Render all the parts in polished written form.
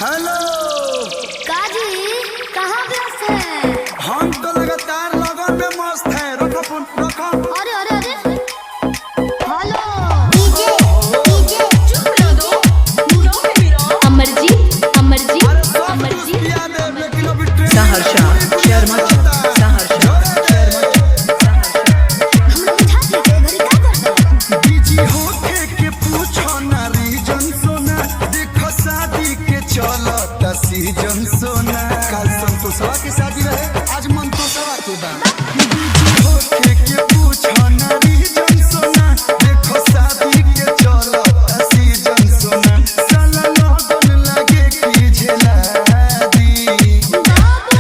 Hello काजी कहाँ व्यस्त है? हम तो लगातार लगन में मस्त है। रखो फोन रखो। अरे अरे अरे हेलो डीजे डीजे चुप रहो दो अमरजीत अमरजीत अरे सब कुछ अमरजीत किया दे लेकिन अभी ट्रेन सहरसा शर्मा सहरसा हम लोग छाती के घरी का करते? बिजी होके के पूछो ना रीजन सोना देखो शादी के चलता सीजन सोना कल संतोषवा के शादी रहे आज मंतोषवा के बा बिजी होके के पूछो ना रीजन सोना देखो शादी के चलता सीजन सोना साला लगन लगे की झेला दी बाबू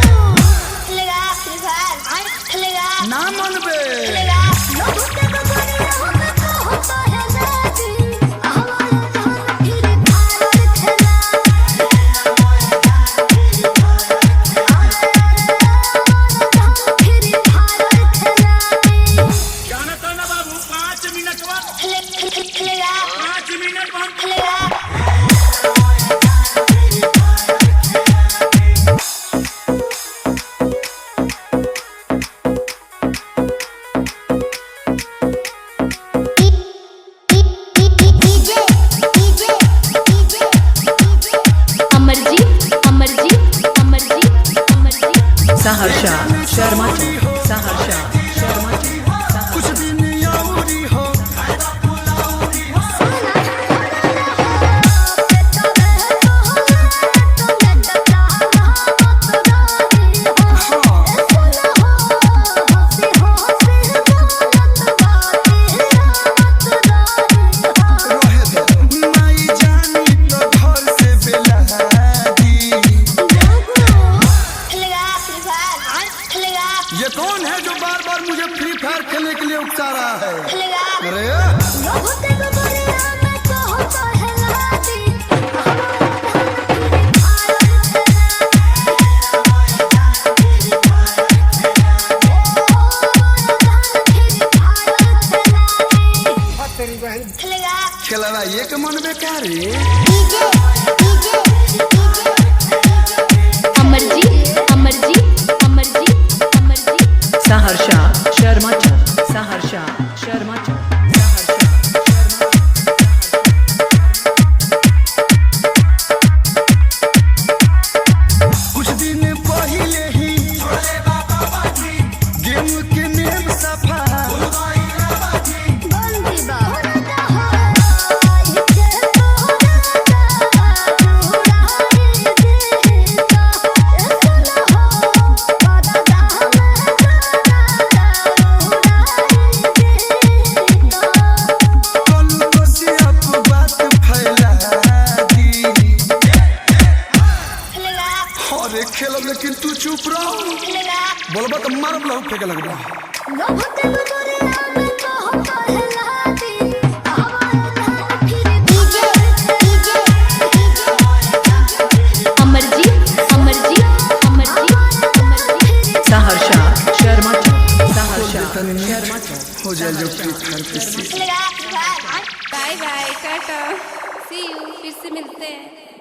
खेलेगा फ्री फायर आई खेलेगा ना मनबे खेलेगा लोग उसके तो बोली होता है जाती हमारे जान फिर फायर खेला जाना तो ना बाबू 5 मिनट बाद खेलेगा 5 मिनट बाद खेलेगा अमरजीत अमरजीत अमरजीत अमरजीत सहरसा शर्मा सहरसा शर्मा कुछ दिन औरी हो रहे दे माई जानी तो घर से बेला दी ये कौन है जो बार बार मुझे फ्री फायर खेलने के लिए उकसा रहा है अरे खेलवा ये के मन बेकार है अमरजीत अमरजीत अमरजीत अमरजीत सहरसा शर्मा सहरसा शर्मा कुछ दिन पहले ही गेम के नेम सफा कल बसी अब बात फैला दी अरे खेलब लेकिन तू चुप रहो बोलबा तो मारब लहू फेंके लगबा अमरजीत अमरजीत अमरजीत अमरजीत सहरसा शर्मा सहरसा शर्मा हो जाए जो फ्री फायर पे bye bye tata see you फिर से मिलते हैं।